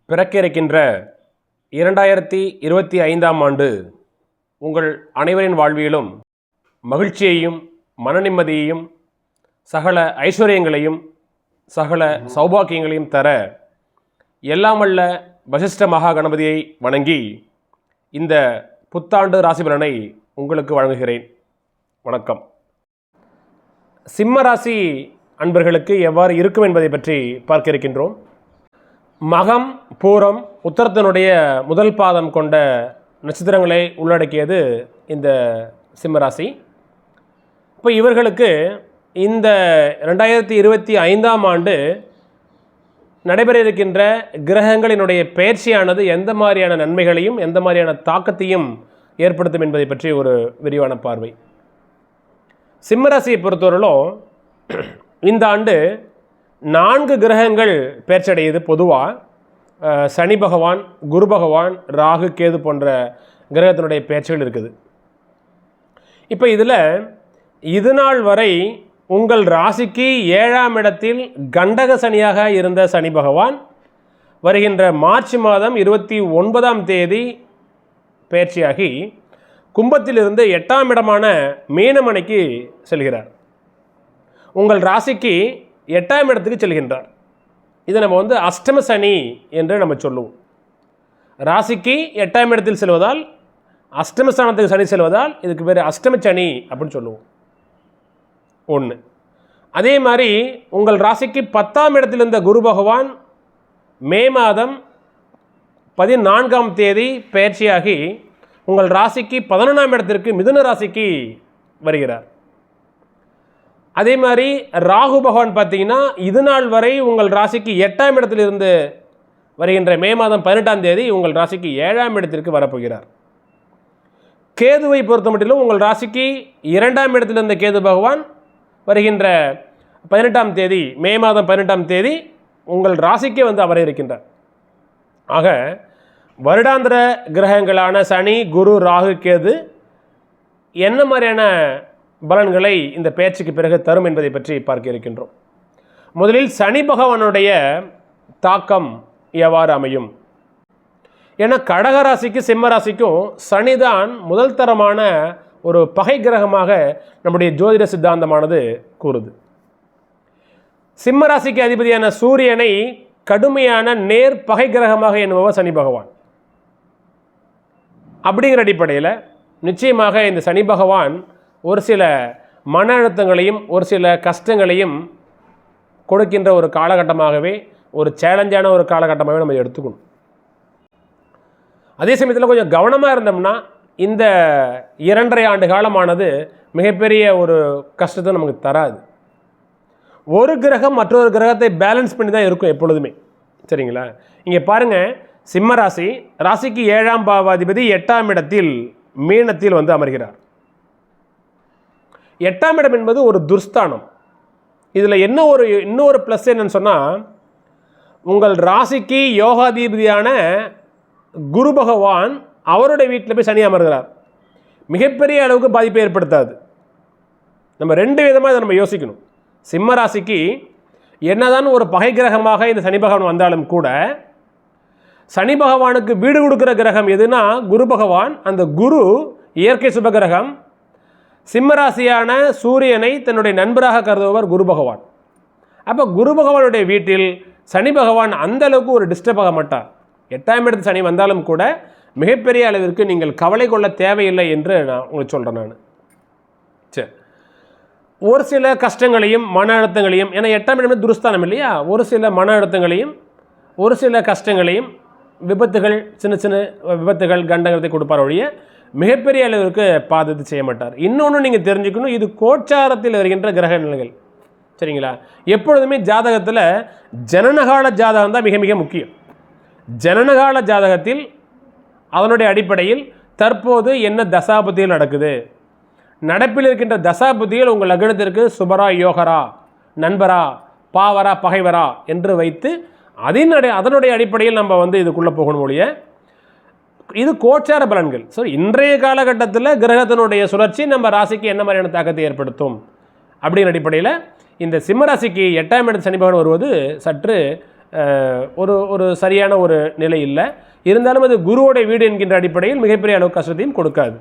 பிறக்க இருக்கின்ற 2025ஆம் ஆண்டு உங்கள் அனைவரின் வாழ்விலும் மகிழ்ச்சியையும் மனநிம்மதியையும் சகல ஐஸ்வர்யங்களையும் சகல சௌபாக்கியங்களையும் தர எல்லாமல்ல வசிஷ்ட மகா கணபதியை வணங்கி இந்த புத்தாண்டு ராசிபலனை உங்களுக்கு வழங்குகிறேன். வணக்கம். சிம்ம ராசி அன்பர்களுக்கு எவ்வாறு இருக்கும் என்பதை பற்றி பார்க்க இருக்கின்றோம். மகம், பூரம், உத்தரத்தினுடைய முதல் பாதம் கொண்ட நட்சத்திரங்களை உள்ளடக்கியது இந்த சிம்மராசி. இப்போ இவர்களுக்கு இந்த 2025ஆம் ஆண்டு நடைபெற இருக்கின்ற கிரகங்களினுடைய பயிற்சியானது எந்த மாதிரியான நன்மைகளையும் எந்த மாதிரியான தாக்கத்தையும் ஏற்படுத்தும் என்பதை பற்றி ஒரு விரிவான பார்வை. சிம்மராசியை பொறுத்தவரையிலும் இந்த ஆண்டு 4 கிரகங்கள் பெயர்ச்சடையுது. பொதுவாக சனி பகவான், குரு பகவான், ராகு, கேது போன்ற கிரகத்தினுடைய பெயர்ச்சிகள் இருக்குது. இப்போ இதில் இது நாள் வரை உங்கள் ராசிக்கு 7ஆம் இடத்தில் கண்டக சனியாக இருந்த சனி பகவான் வருகின்ற மார்ச் மாதம் 29ஆம் தேதி பெயர்ச்சியாகி கும்பத்திலிருந்து 8ஆம் இடமான மீனமனைக்கு செல்கிறார். உங்கள் ராசிக்கு 8ஆம் இடத்துக்கு செல்கின்றார். இதை நம்ம அஷ்டம சனி என்று நம்ம சொல்லுவோம். ராசிக்கு 8ஆம் இடத்தில் செல்வதால், அஷ்டமஸ்தானத்துக்கு சனி செல்வதால் இதுக்கு பேர் அஷ்டம சனி அப்படின்னு சொல்லுவோம். ஒன்று. அதே மாதிரி உங்கள் ராசிக்கு 10ஆம் இடத்தில் இருந்த குரு பகவான் மே மாதம் 14ஆம் தேதி பெயர்ச்சியாகி உங்கள் ராசிக்கு 11ஆம் இடத்திற்கு மிதுன ராசிக்கு வருகிறார். அதே மாதிரி ராகு பகவான் பார்த்தீங்கன்னா இது நாள் வரை உங்கள் ராசிக்கு 8ஆம் இடத்திலிருந்து வருகின்ற மே மாதம் 18ஆம் தேதி உங்கள் ராசிக்கு 7ஆம் இடத்திற்கு வரப்போகிறார். கேதுவை பொறுத்த மட்டிலும் உங்கள் ராசிக்கு 2ஆம் இடத்தில் இருந்த கேது பகவான் வருகின்ற 18ஆம் தேதி மே மாதம் 18ஆம் தேதி உங்கள் ராசிக்கே வர இருக்கின்றார். ஆக வருடாந்திர கிரகங்களான சனி, குரு, ராகு, கேது என்ன மாதிரியான பலன்களை இந்த பெயர்ச்சிக்கு பிறகு தரும் என்பதை பற்றி பார்க்க இருக்கின்றோம். முதலில் சனி பகவானுடைய தாக்கம் எவ்வாறு அமையும்? ஏன்னா கடகராசிக்கு சிம்ம ராசிக்கும் சனிதான் முதல் தரமான ஒரு பகை கிரகமாக நம்முடைய ஜோதிட சித்தாந்தமானது கூறுது. சிம்ம ராசிக்கு அதிபதியான சூரியனை கடுமையான நேர் பகை கிரகமாக எண்ணுபவர் சனி பகவான். அப்படிங்கிற அடிப்படையில் நிச்சயமாக இந்த சனி பகவான் ஒரு சில மன அழுத்தங்களையும் ஒரு சில கஷ்டங்களையும் கொடுக்கின்ற ஒரு காலகட்டமாகவே, ஒரு சேலஞ்சான ஒரு காலகட்டமாகவே நம்ம எடுத்துக்கணும். அதே சமயத்தில் கொஞ்சம் கவனமாக இருந்தோம்னா இந்த 2.5 ஆண்டு காலமானது மிகப்பெரிய ஒரு கஷ்டத்தை நமக்கு தராது. ஒரு கிரகம் மற்றொரு கிரகத்தை பேலன்ஸ் பண்ணி தான் இருக்கும் எப்பொழுதுமே. சரிங்களா? இங்கே பாருங்கள், சிம்ம ராசி, ராசிக்கு 7ஆம் பாவாதிபதி 8ஆம் இடத்தில் மீனத்தில் அமர்கிறார். 8ஆம் இடம் என்பது ஒரு துர்ஸ்தானம். இதில் இன்னொரு ப்ளஸ் என்னன்னு சொன்னால், உங்கள் ராசிக்கு யோகாதிபதியான குரு பகவான் அவருடைய வீட்டில் போய் சனி அமர்கிறார். மிகப்பெரிய அளவுக்கு பாதிப்பை ஏற்படுத்தாது. நம்ம 2 விதமாக இதை நம்ம யோசிக்கணும். சிம்ம ராசிக்கு என்னதான் ஒரு பகை கிரகமாக இந்த சனி பகவான் வந்தாலும் கூட, சனி பகவானுக்கு வீடு கொடுக்குற கிரகம் எதுனா குரு பகவான். அந்த குரு இயற்கை சுபகிரகம். சிம்மராசியான சூரியனை தன்னுடைய நண்பராக கருதுபவர் குரு பகவான். அப்போ குரு பகவானுடைய வீட்டில் சனி பகவான் அந்த அளவுக்கு ஒரு டிஸ்டர்ப் ஆக மாட்டார். 8ஆம் இடத்து சனி வந்தாலும் கூட மிகப்பெரிய அளவிற்கு நீங்கள் கவலை கொள்ள தேவையில்லை என்று நான் உங்களுக்கு சொல்கிறேன். சரி, ஒரு சில கஷ்டங்களையும் மன அழுத்தங்களையும், ஏன்னா 8ஆம் இடம் துருஸ்தானம் இல்லையா, ஒரு சில மன அழுத்தங்களையும் ஒரு சில கஷ்டங்களையும் விபத்துகள், சின்ன சின்ன விபத்துகள், கண்டகத்தை கொடுப்பார் ஒழிய மிகப்பெரிய அளவிற்கு பாதத்தை செய்ய மாட்டார். இன்னொன்று நீங்கள் தெரிஞ்சுக்கணும், இது கோச்சாரத்தில் வருகின்ற கிரக நிலைகள். சரிங்களா? எப்பொழுதுமே ஜாதகத்தில் ஜனனகால ஜாதகம் தான் மிக மிக முக்கியம். ஜனனகால ஜாதகத்தில் அதனுடைய அடிப்படையில் தற்போது என்ன தசாபுத்திகள் நடக்குது, நடப்பில் இருக்கின்ற தசாபுத்திகள் உங்கள் லக்னத்திற்கு சுபரா, யோகரா, நண்பரா, பாவரா, பகைவரா என்று வைத்து அதனுடைய அடிப்படையில் நம்ம இதுக்குள்ளே போகணும் ஒழிய இது கோச்சார பலன்கள். ஸோ இன்றைய காலகட்டத்தில் கிரகத்தினுடைய சுழற்சி நம்ம ராசிக்கு என்ன மாதிரியான தாக்கத்தை ஏற்படுத்தும் அப்படிங்கிற அடிப்படையில் இந்த சிம்மராசிக்கு 8ஆம் இடத்து சனி பகவான் வருவது சற்று ஒரு ஒரு சரியான ஒரு நிலை இல்லை. இருந்தாலும் அது குருவோடைய வீடு என்கின்ற அடிப்படையில் மிகப்பெரிய அளவு கஷ்டத்தையும் கொடுக்காது.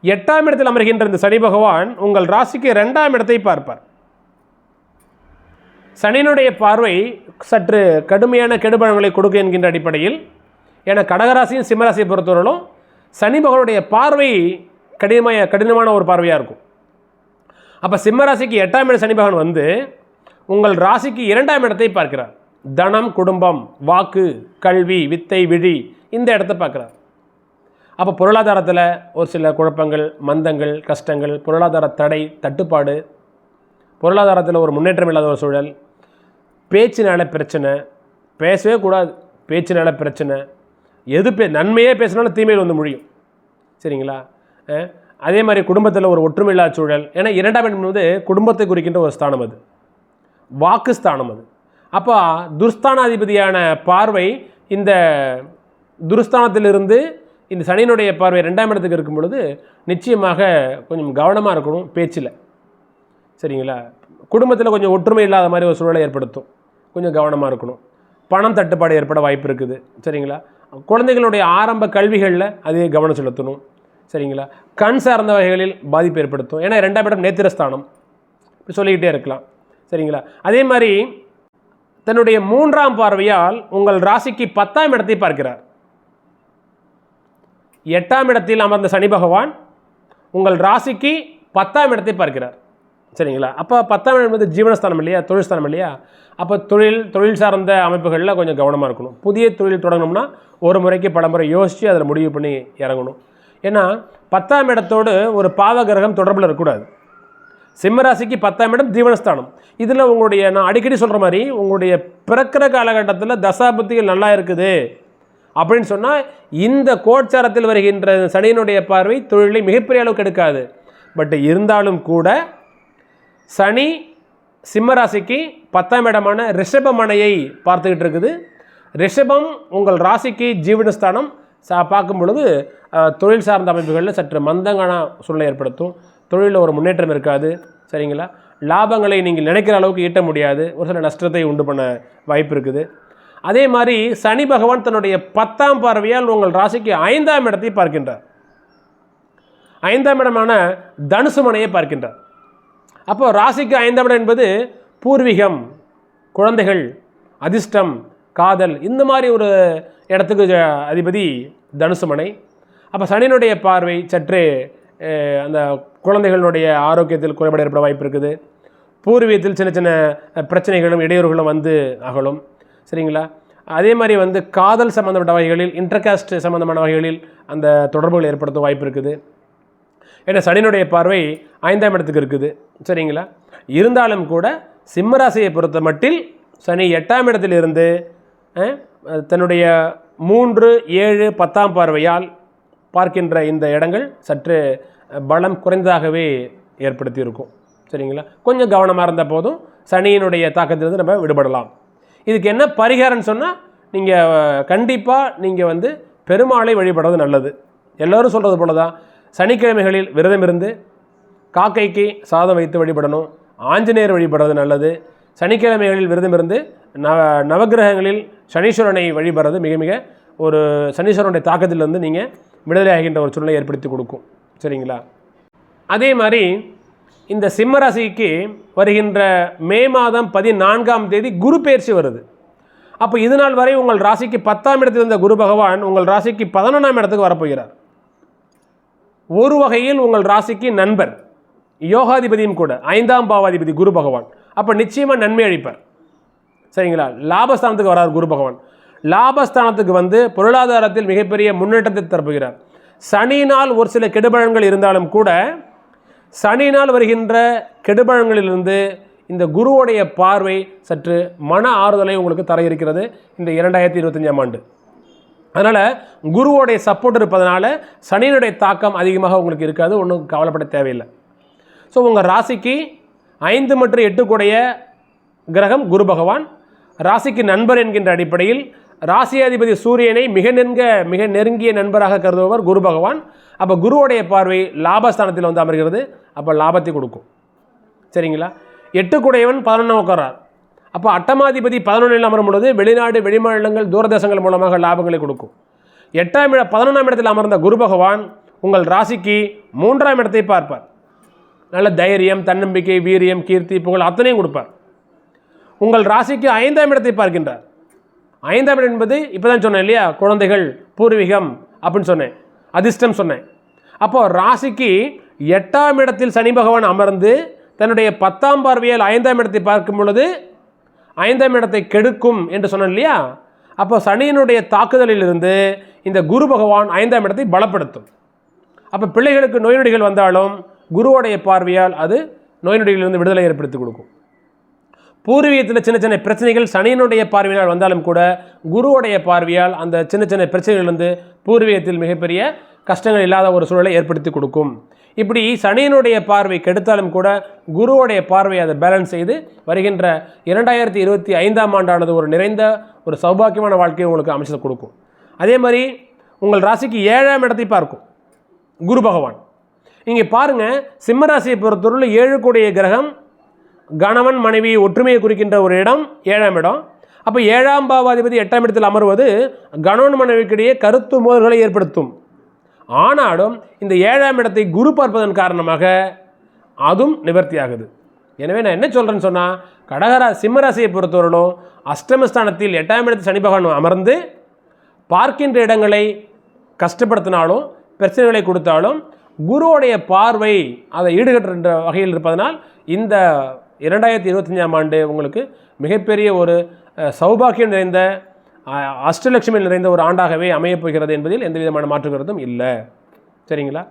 8ஆம் இடத்தில் அமர்கின்ற இந்த சனி பகவான் உங்கள் ராசிக்கு 2ஆம் இடத்தை பார்ப்பார். சனியினுடைய பார்வை சற்று கடுமையான கெடுபலன்களை கொடுக்கும் என்கின்ற அடிப்படையில், ஏன்னா கடகராசியும் சிம்மராசியை பொறுத்தவரையிலும் சனி பகவானுடைய பார்வை கடினமான ஒரு பார்வையாக இருக்கும். அப்போ சிம்மராசிக்கு 8ஆம் இட சனி பகவான் வந்து உங்கள் ராசிக்கு 2ஆம் இடத்தை பார்க்கிறார். தனம், குடும்பம், வாக்கு, கல்வி, வித்தை, விழி, இந்த இடத்தை பார்க்குறார். அப்போ பொருளாதாரத்தில் ஒரு சில குழப்பங்கள், மந்தங்கள், கஷ்டங்கள், பொருளாதார தடை, தட்டுப்பாடு, பொருளாதாரத்தில் ஒரு முன்னேற்றம் இல்லாத ஒரு சூழல், பேச்சினால பிரச்சனை, பேசவே கூடாது, பேச்சினால பிரச்சனை, நன்மையே பேசினாலும் தீமையில் வந்து முடியும். சரிங்களா? அதே மாதிரி குடும்பத்தில் ஒரு ஒற்றுமை இல்லாத சூழல். ஏன்னா 2ஆம் இடம் வந்து குடும்பத்தை குறிக்கின்ற ஒரு ஸ்தானம், அது வாக்கு ஸ்தானம். அது அப்போ துர்ஸ்தானாதிபதியான பார்வை இந்த துர்ஸ்தானத்திலிருந்து இந்த சனியினுடைய பார்வை 2ஆம் இடத்துக்கு இருக்கும் பொழுது நிச்சயமாக கொஞ்சம் கவனமாக இருக்கணும் பேச்சில். சரிங்களா? குடும்பத்தில் கொஞ்சம் ஒற்றுமை இல்லாத மாதிரி ஒரு சூழலை ஏற்படுத்தும், கொஞ்சம் கவனமாக இருக்கணும். பணம் தட்டுப்பாடு ஏற்பட வாய்ப்பு இருக்குது. சரிங்களா? குழந்தைகளுடைய ஆரம்ப கல்விகளில் அதே கவனம் செலுத்தணும். சரிங்களா? கண் சார்ந்த வகைகளில் பாதிப்பு ஏற்படுத்தும். ஏன்னா 2ஆம் இடம் நேத்திரஸ்தானம், சொல்லிக்கிட்டே இருக்கலாம். சரிங்களா? அதே மாதிரி தன்னுடைய 3ஆம் பார்வையால் உங்கள் ராசிக்கு 10ஆம் இடத்தை பார்க்கிறார். 8ஆம் இடத்தில் அமர்ந்த சனி பகவான் உங்கள் ராசிக்கு 10ஆம் இடத்தை பார்க்கிறார். சரிங்களா? அப்போ 10ஆம் இடம் வந்து ஜீவனஸ்தானம் இல்லையா, தொழில் ஸ்தானம் இல்லையா? அப்போ தொழில் சார்ந்த அமைப்புகளில் கொஞ்சம் கவனமாக இருக்கணும். புதிய தொழில் தொடங்கணும்னா ஒரு முறைக்கு பல முறை யோசித்து அதில் முடிவு பண்ணி இறங்கணும். ஏன்னா 10ஆம் இடத்தோடு ஒரு பாவ கிரகம் தொடர்பில் இருக்கக்கூடாது. சிம்மராசிக்கு 10ஆம் இடம் ஜீவனஸ்தானம். இதில் நான் அடிக்கடி சொல்கிற மாதிரி உங்களுடைய பிறக்கிற காலகட்டத்தில் தசாபுத்திகள் நல்லா இருக்குது அப்படின்னு சொன்னால் இந்த கோட்சாரத்தில் வருகின்ற சனியினுடைய பார்வை தொழிலை மிகப்பெரிய அளவுக்கு எடுக்காது. பட் இருந்தாலும் கூட சனி சிம்மராசிக்கு 10ஆம் இடமான ரிஷபமனையை பார்த்துக்கிட்டு இருக்குது. ரிஷபம் உங்கள் ராசிக்கு ஜீவனஸ்தானம் பார்க்கும் பொழுது தொழில் சார்ந்த அமைப்புகளில் சற்று மந்தங்கான சூழ்நிலை ஏற்படுத்தும். தொழிலில் ஒரு முன்னேற்றம் இருக்காது. சரிங்களா? லாபங்களை நீங்கள் நினைக்கிற அளவுக்கு ஈட்ட முடியாது, ஒரு சில நஷ்டத்தை உண்டு பண்ண வாய்ப்பு இருக்குது. அதே மாதிரி சனி பகவான் தன்னுடைய 10ஆம் பார்வையால் உங்கள் ராசிக்கு 5ஆம் இடத்தை பார்க்கின்றார். 5ஆம் இடமான தனுசு மனையை பார்க்கின்றார். அப்போது ராசிக்கு 5ஆம் இடம் என்பது பூர்வீகம், குழந்தைகள், அதிர்ஷ்டம், காதல், இந்த மாதிரி ஒரு இடத்துக்கு அதிபதி தனுசு மனை. அப்போ சனியினுடைய பார்வை சற்றே அந்த குழந்தைகளுடைய ஆரோக்கியத்தில் குறைபாடு ஏற்பட வாய்ப்பு இருக்குது. பூர்வீகத்தில் சின்ன சின்ன பிரச்சனைகளும் இடையூறுகளும் வந்து அகலும். சரிங்களா? அதே மாதிரி வந்து காதல் சம்மந்தப்பட்ட வகைகளில், இன்டர்காஸ்ட் சம்மந்தமான வகைகளில் அந்த தொடர்புகள் ஏற்படுத்த வாய்ப்பு இருக்குது. ஏன்னா சனியினுடைய பார்வை 5ஆம் இடத்துக்கு இருக்குது. சரிங்களா? இருந்தாலும் கூட சிம்மராசியை பொறுத்த மட்டில் சனி 8ஆம் இடத்திலிருந்து தன்னுடைய 3, 7, 10ஆம் பார்வையால் பார்க்கின்ற இந்த இடங்கள் சற்று பலம் குறைந்ததாகவே ஏற்படுத்தி இருக்கும். சரிங்களா? கொஞ்சம் கவனமாக இருந்த போதும் சனியினுடைய தாக்கத்திலிருந்து நம்ம விடுபடலாம். இதுக்கு என்ன பரிகாரம்னு சொன்னால், நீங்கள் கண்டிப்பாக நீங்கள் வந்து பெருமாளை வழிபடுறது நல்லது. எல்லோரும் சொல்கிறது போல தான் சனிக்கிழமைகளில் விரதம் இருந்து காக்கைக்கு சாதம் வைத்து வழிபடணும். ஆஞ்சநேயர் வழிபடுறது நல்லது. சனிக்கிழமைகளில் விரதம் இருந்து நவகிரகங்களில் சனீஸ்வரனை வழிபடுறது மிக மிக ஒரு சனீஸ்வரனுடைய தாக்கத்திலிருந்து நீங்கள் விடுதலை ஆகின்ற ஒரு சூழ்நிலை ஏற்படுத்தி கொடுக்கும். சரிங்களா? அதே மாதிரி இந்த சிம்மராசிக்கு வருகின்ற மே மாதம் 14ஆம் தேதி குரு பெயர்ச்சி வருது. அப்போ இது நாள் வரை உங்கள் ராசிக்கு 10ஆம் இடத்தில் இருந்த குரு பகவான் உங்கள் ராசிக்கு 11ஆம் இடத்துக்கு வரப்போகிறார். ஒரு வகையில் உங்கள் ராசிக்கு நண்பர், யோகாதிபதியும் கூட, 5ஆம் பாவாதிபதி குரு பகவான். அப்போ நிச்சயமாக நன்மை அளிப்பார். சரிங்களா? லாபஸ்தானத்துக்கு வரார் குரு பகவான். லாபஸ்தானத்துக்கு வந்து பொருளாதாரத்தில் மிகப்பெரிய முன்னேற்றத்தை தரப்போகிறார். சனியினால் ஒரு சில கெடுபலன்கள் இருந்தாலும் கூட சனியினால் வருகின்ற கெடுபலன்களிலிருந்து இந்த குருவுடைய பார்வை சற்று மன ஆறுதலை உங்களுக்கு தர இருக்கிறது இந்த 2025ஆம் ஆண்டு. அதனால் குருவோடைய சப்போர்ட் இருப்பதனால சனியினுடைய தாக்கம் அதிகமாக உங்களுக்கு இருக்காது. ஒன்றும் கவலைப்பட தேவையில்லை. ஸோ உங்கள் ராசிக்கு 5 மற்றும் 8 கூடைய கிரகம் குரு பகவான். ராசிக்கு நண்பர் என்கின்ற அடிப்படையில் ராசியாதிபதி சூரியனை மிக நெருங்கிய நண்பராக கருதுபவர் குரு பகவான். அப்போ குருவுடைய பார்வை லாபஸ்தானத்தில் வந்து அமர்கிறது. அப்போ லாபத்தை கொடுக்கும். சரிங்களா? 8 கூடையவன் 11 உட்காரார். அப்போ அட்டமாதிபதி 11 அமரும் பொழுது வெளிநாடு வெளிமாநிலங்கள் தூரதேசங்கள் மூலமாக லாபங்களை கொடுக்கும். 11ஆம் இடத்தில் அமர்ந்த குரு பகவான் உங்கள் ராசிக்கு 3ஆம் இடத்தை பார்ப்பார். நல்ல தைரியம், தன்னம்பிக்கை, வீரியம், கீர்த்தி, புகழ் அத்தனையும் கொடுப்பார். உங்கள் ராசிக்கு 5ஆம் இடத்தை பார்க்கின்றார். 5ஆம் இடம் என்பது இப்போ தான் சொன்னேன் இல்லையா, குழந்தைகள், பூர்வீகம் அப்படின்னு சொன்னேன், அதிர்ஷ்டம் சொன்னேன். அப்போது ராசிக்கு 8ஆம் இடத்தில் சனி பகவான் அமர்ந்து தன்னுடைய 10ஆம் பார்வையால் 5ஆம் இடத்தை பார்க்கும் பொழுது 5ஆம் இடத்தை கெடுக்கும் என்று சொன்னேன் இல்லையா. அப்போ சனியினுடைய தாக்குதலிலிருந்து இந்த குரு பகவான் 5ஆம் இடத்தை பலப்படுத்தும். அப்போ பிள்ளைகளுக்கு நோய் நொடிகள் வந்தாலும் குருவோடைய பார்வையால் அது நோய் நொடிகளிலிருந்து விடுதலை ஏற்படுத்தி கொடுக்கும். பூர்வீகத்தில் சின்ன சின்ன பிரச்சனைகள் சனியினுடைய பார்வையால் வந்தாலும் கூட குருவோடைய பார்வையால் அந்த சின்ன சின்ன பிரச்சனைகளிலிருந்து பூர்வீகத்தில் மிகப்பெரிய கஷ்டங்கள் இல்லாத ஒரு சூழலை ஏற்படுத்தி கொடுக்கும். இப்படி சனியினுடைய பார்வை கெடுத்தாலும் கூட குருவோடைய பார்வை அதை பேலன்ஸ் செய்து வருகின்ற 2025ஆம் ஆண்டானது ஒரு நிறைந்த ஒரு சௌபாக்கியமான வாழ்க்கையை உங்களுக்கு அமைச்சு கொடுக்கும். அதே மாதிரி உங்கள் ராசிக்கு 7ஆம் இடத்தை பார்க்கும் குரு பகவான். இங்கே பாருங்கள், சிம்ம ராசியை பொறுத்தவரை 7 கூடிய கிரகம் கணவன் மனைவி ஒற்றுமையை குறிக்கின்ற ஒரு இடம் 7ஆம் இடம். அப்போ 7ஆம் பாவாதிபதி 8ஆம் இடத்தில் அமர்வது கணவன் மனைவிக்கிடையே கருத்து மோதல்களை ஏற்படுத்தும். ஆனாலும் இந்த 7ஆம் இடத்தை குரு பார்ப்பதன் காரணமாக அதுவும் நிவர்த்தி ஆகுது. எனவே நான் என்ன சொல்கிறேன்னு சொன்னால், சிம்மராசியை பொறுத்தவரையிலும் அஷ்டமஸ்தானத்தில் 8ஆம் இடத்தில் சனி பகவான் அமர்ந்து பார்க்கின்ற இடங்களை கஷ்டப்படுத்தினாலும் பிரச்சனைகளை கொடுத்தாலும் குருவோடைய பார்வை அதை ஈடுகட்டுகின்ற வகையில் இருப்பதனால் இந்த 2025ஆம் ஆண்டு உங்களுக்கு மிகப்பெரிய ஒரு சௌபாக்கியம் நிறைந்த அஷ்டலட்சுமி நிறைந்த ஒரு ஆண்டாகவே அமையப் போகிறது என்பதில் எந்த விதமான மாற்று கருத்தும் இல்லை. சரிங்களா?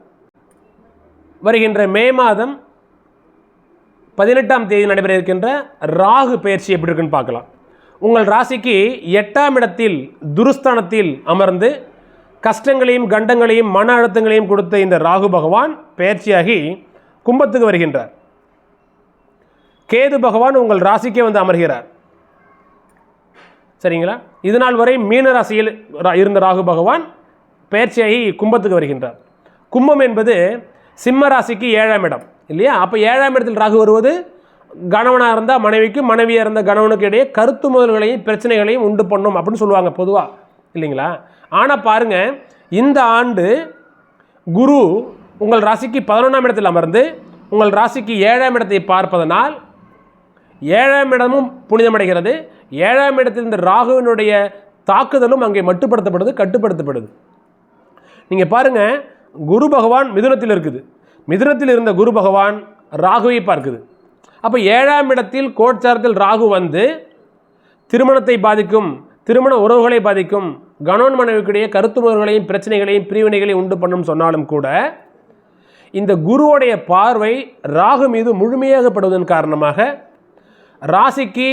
வருகின்ற மே மாதம் 18ஆம் தேதி நடைபெற இருக்கின்ற ராகு பயிற்சி எப்படி இருக்குன்னு பார்க்கலாம். உங்கள் ராசிக்கு 8ஆம் இடத்தில் துருஸ்தானத்தில் அமர்ந்து கஷ்டங்களையும் கண்டங்களையும் மன அழுத்தங்களையும் கொடுத்த இந்த ராகு பகவான் பயிற்சியாகி கும்பத்துக்கு வருகின்றார். கேது பகவான் உங்கள் ராசிக்கே வந்து அமர்கிறார். சரிங்களா? இதனால் வரை மீன ராசியில் இருந்த ராகு பகவான் பயிற்சியாகி கும்பத்துக்கு வருகின்றார். கும்பம் என்பது சிம்ம ராசிக்கு 7ஆம் இடம் இல்லையா? அப்போ 7ஆம் இடத்தில் ராகு வருவது கணவனாக இருந்தால் மனைவிக்கும், மனைவியாக இருந்த கணவனுக்கு இடையே கருத்து மோதல்களையும் பிரச்சனைகளையும் உண்டு பண்ணும் அப்படின்னு சொல்லுவாங்க பொதுவாக, இல்லைங்களா? ஆனால் பாருங்கள், இந்த ஆண்டு குரு உங்கள் ராசிக்கு 11ஆம் இடத்தில் அமர்ந்து உங்கள் ராசிக்கு 7ஆம் இடத்தை பார்ப்பதனால் 7ஆம் இடமும் புனிதமடைகிறது. 7ஆம் இடத்தில் இந்த ராகுவினுடைய தாக்குதலும் அங்கே மட்டுப்படுத்தப்படுது, கட்டுப்படுத்தப்படுது. நீங்கள் பாருங்கள், குரு பகவான் மிதுனத்தில் இருக்குது. மிதுனத்தில் இருந்த குரு பகவான் ராகுவை பார்க்குது. அப்போ 7ஆம் இடத்தில் கோட்சாரத்தில் ராகு வந்து திருமணத்தை பாதிக்கும், திருமண உறவுகளை பாதிக்கும், கணவன் மனைவிக்கிடையே கருத்து முறைகளையும் பிரச்சனைகளையும் பிரிவினைகளையும் உண்டு பண்ணும் சொன்னாலும் கூட இந்த குருவோடைய பார்வை ராகு மீது முழுமையாக படுவதன் காரணமாக ராசிக்கு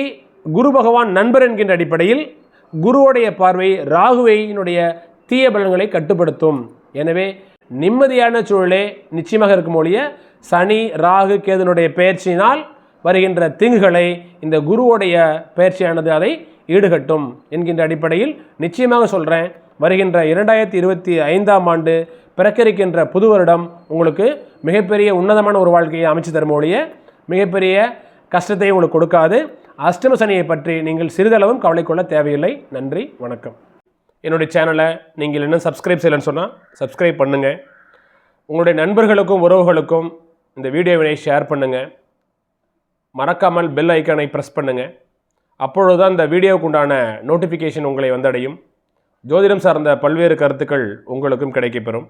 குரு பகவான் நண்பர் என்கின்ற அடிப்படையில் குருவோடைய பார்வை ராகுவினுடைய தீய பலன்களை கட்டுப்படுத்தும். எனவே நிம்மதியான சூழலே நிச்சயமாக இருக்கும் ஒழிய சனி ராகு கேதுனுடைய பயிற்சியினால் வருகின்ற தீங்குகளை இந்த குருவோடைய பயிற்சியானது அதை ஈடுகட்டும் என்கின்ற அடிப்படையில் நிச்சயமாக சொல்கிறேன். வருகின்ற 2025ஆம் ஆண்டு பிறக்கிருக்கின்ற புது வருடம் உங்களுக்கு மிகப்பெரிய உன்னதமான ஒரு வாழ்க்கையை அமைச்சு தரும் ஒழிய மிகப்பெரிய கஷ்டத்தை உங்களுக்கு கொடுக்காது. அஷ்டம சனியை பற்றி நீங்கள் சிறிதளவும் கவலை கொள்ள தேவையில்லை. நன்றி, வணக்கம். என்னுடைய சேனலை நீங்கள் இன்னும் சப்ஸ்கிரைப் செய்யலைன்னு சொன்னால் சப்ஸ்கிரைப் பண்ணுங்கள். உங்களுடைய நண்பர்களுக்கும் உறவுகளுக்கும் இந்த வீடியோவினை ஷேர் பண்ணுங்கள். மறக்காமல் பெல் ஐக்கானை ப்ரெஸ் பண்ணுங்கள். அப்பொழுது தான் இந்த வீடியோவுக்கு உண்டான நோட்டிஃபிகேஷன் உங்களை வந்தடையும். ஜோதிடம் சார்ந்த பல்வேறு கருத்துக்கள் உங்களுக்கும் கிடைக்கப்பெறும்.